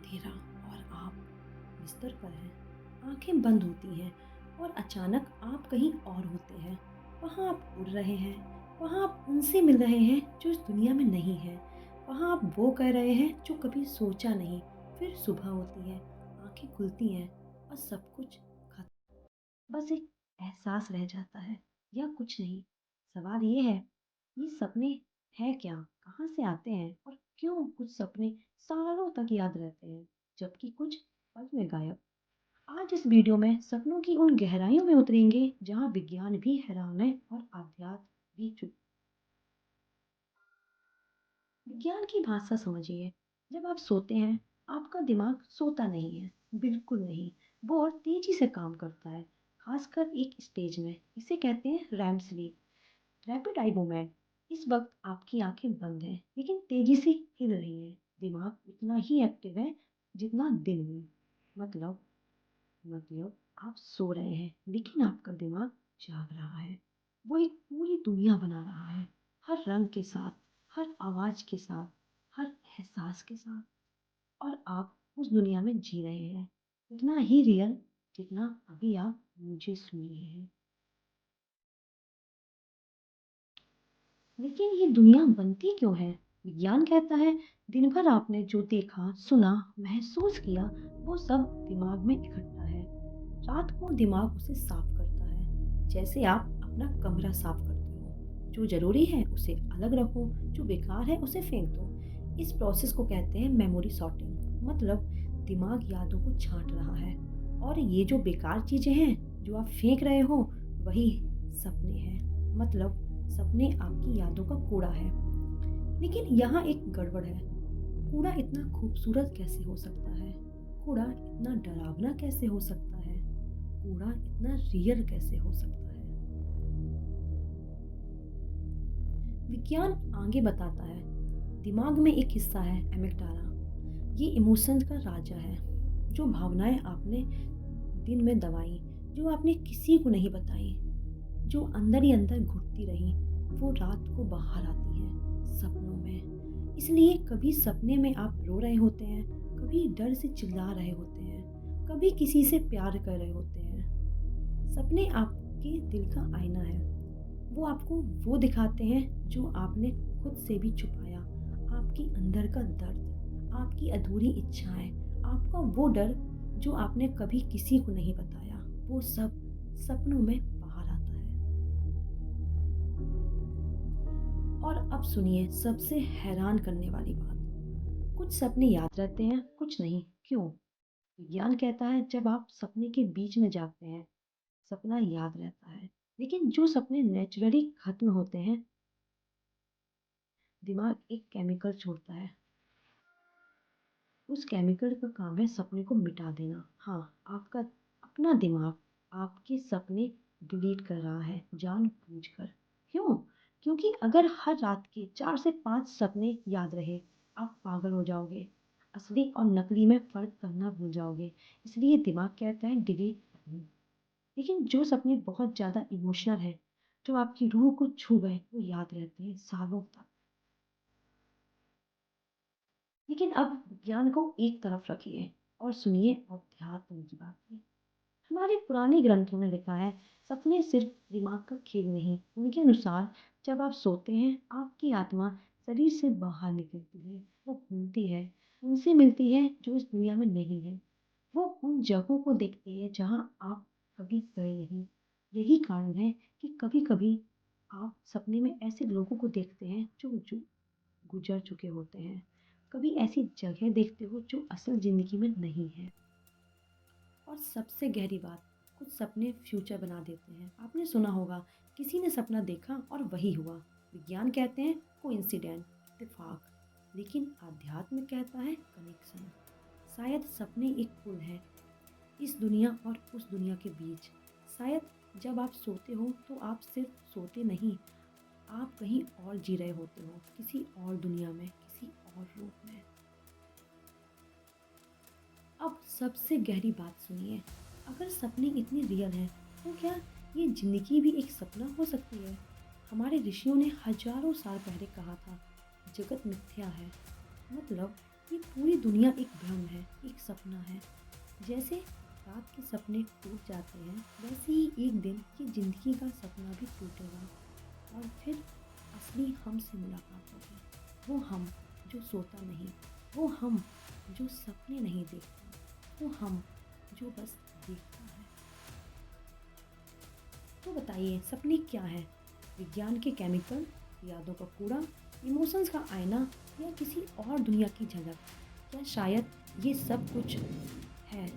अंधेरा और आप बिस्तर पर हैं। आंखें बंद होती हैं और अचानक आप कहीं और होते हैं। वहाँ आप उड़ रहे हैं, वहाँ आप उनसे मिल रहे हैं जो इस दुनिया में नहीं हैं। वहाँ आप वो कह रहे हैं जो कभी सोचा नहीं। फिर सुबह होती है, आंखें खुलती हैं और सब कुछ खत्म। बस एक एहसास रह जाता है या कुछ नहीं। सवाल ये है, ये सपने हैं क्या? कहाँ से आते हैं? और क्यों कुछ सपने सालों तक याद रहते हैं जबकि कुछ पल में गायब? आज इस वीडियो में सपनों की उन गहराइयों में उतरेंगे जहाँ विज्ञान भी हैरान है और अध्यात्म भी चुप। विज्ञान की भाषा समझिए। जब आप सोते हैं, आपका दिमाग सोता नहीं है, बिल्कुल नहीं। वो और तेजी से काम करता है, खासकर एक स्टेज में। इसे कहते हैं REM sleep, rapid eye movement. इस वक्त आपकी आंखें बंद हैं, लेकिन तेजी से हिल रही हैं। दिमाग उतना ही एक्टिव है जितना दिन में। मतलब मतलब आप सो रहे हैं, लेकिन आपका दिमाग जाग रहा है। वो एक पूरी दुनिया बना रहा है, हर रंग के साथ, हर आवाज के साथ, हर एहसास के साथ। और आप उस दुनिया में जी रहे हैं, इतना ही रियल जितना अभी आप मुझे सुन रहे हैं। लेकिन ये दुनिया बनती क्यों है? विज्ञान कहता है, दिन भर आपने जो देखा, सुना, महसूस किया, वो सब दिमाग में इकट्ठा है। रात को दिमाग उसे साफ करता है, जैसे आप अपना कमरा साफ करते हो। जो जरूरी है उसे अलग रखो, जो बेकार है उसे फेंक दो। इस प्रोसेस को कहते हैं मेमोरी सॉर्टिंग। मतलब दिमाग यादों को छांट रहा है, और ये जो बेकार चीजें हैं जो आप फेंक रहे हो, वही सपने हैं। मतलब सपने आपकी यादों का कूड़ा है। लेकिन यहाँ एक गड़बड़ है। कूड़ा इतना खूबसूरत कैसे हो सकता है? कूड़ा इतना डरावना कैसे हो सकता है? कूड़ा इतना रियल कैसे हो सकता है? विज्ञान आगे बताता है, दिमाग में एक हिस्सा है एमिग्डाला। ये इमोशंस का राजा है। जो भावनाएं आपने दिन में दबाई, जो आपने किसी को नहीं बताई, जो अंदर ही अंदर घुटती रही, वो रात को बाहर आती हैं सपनों में। इसलिए कभी सपने में आप रो रहे होते हैं, कभी डर से चिल्ला रहे होते हैं, कभी किसी से प्यार कर रहे होते हैं। सपने आपके दिल का आईना है। वो आपको वो दिखाते हैं जो आपने खुद से भी छुपाया। आपकी अंदर का दर्द, आपकी अधूरी इच्छाएं, आपका वो डर जो आपने कभी किसी को नहीं बताया, वो सब सपनों में बाहर आता है। और अब सुनिए सबसे हैरान करने वाली बात। कुछ सपने याद रहते हैं, कुछ नहीं। क्यों? विज्ञान कहता है, जब आप सपने के बीच में जागते हैं, सपना याद रहता है। लेकिन जो सपने नेचुरली खत्म होते हैं, दिमाग एक केमिकल छोड़ता है। उस केमिकल का काम है सपने को मिटा देना। हाँ, आपका अपना दिमाग आपके सपने डिलीट कर रहा है जानबूझकर। क्यों? क्योंकि अगर हर रात के 4 से 5 सपने याद रहे, आप पागल हो जाओगे। असली और नकली में फर्क करना भूल जाओगे। इसलिए दिमाग कहता है डिलीट। लेकिन जो सपने बहुत ज़्यादा इमोशनल है, जो आपकी रूह को छू गए, वो याद रहते हैं सालों तक। लेकिन अब विज्ञान को एक तरफ रखिए और सुनिए अध्यात्म की बातें। हमारे पुराने ग्रंथों में लिखा है, सपने सिर्फ दिमाग का खेल नहीं। उनके अनुसार जब आप सोते हैं, आपकी आत्मा शरीर से बाहर निकलती है। वो घूमती है, उनसे मिलती है जो इस दुनिया में नहीं है। वो उन जगहों को देखती है जहाँ आप कभी गए नहीं। यही कारण है कि कभी कभी आप सपने में ऐसे लोगों को देखते हैं जो गुजर चुके होते हैं। कभी ऐसी जगह देखते हो जो असल ज़िंदगी में नहीं है। और सबसे गहरी बात, कुछ सपने फ्यूचर बना देते हैं। आपने सुना होगा, किसी ने सपना देखा और वही हुआ। विज्ञान कहते हैं कोइंसिडेंट, इत्तेफाक। लेकिन आध्यात्म कहता है कनेक्शन। शायद सपने एक पुल है इस दुनिया और उस दुनिया के बीच। शायद जब आप सोते हो तो आप सिर्फ सोते नहीं, आप कहीं और जी रहे होते हो, किसी और दुनिया में, किसी और रूप में। अब सबसे गहरी बात सुनिए, अगर सपने इतने रियल हैं, तो क्या ये ज़िंदगी भी एक सपना हो सकती है? हमारे ऋषियों ने हजारों साल पहले कहा था, जगत मिथ्या है। मतलब ये पूरी दुनिया एक भ्रम है, एक सपना है। जैसे रात के सपने टूट जाते हैं, वैसे ही एक दिन ये ज़िंदगी का सपना भी टूटेगा और फिर असली हम से मुलाकात होगी। वो हम जो सोता नहीं, वो हम जो सपने नहीं देखता, वो हम जो बस देखता है। तो बताइए सपने क्या है? विज्ञान के केमिकल, यादों का कूड़ा, इमोशंस का आईना या किसी और दुनिया की झलक? क्या शायद ये सब कुछ है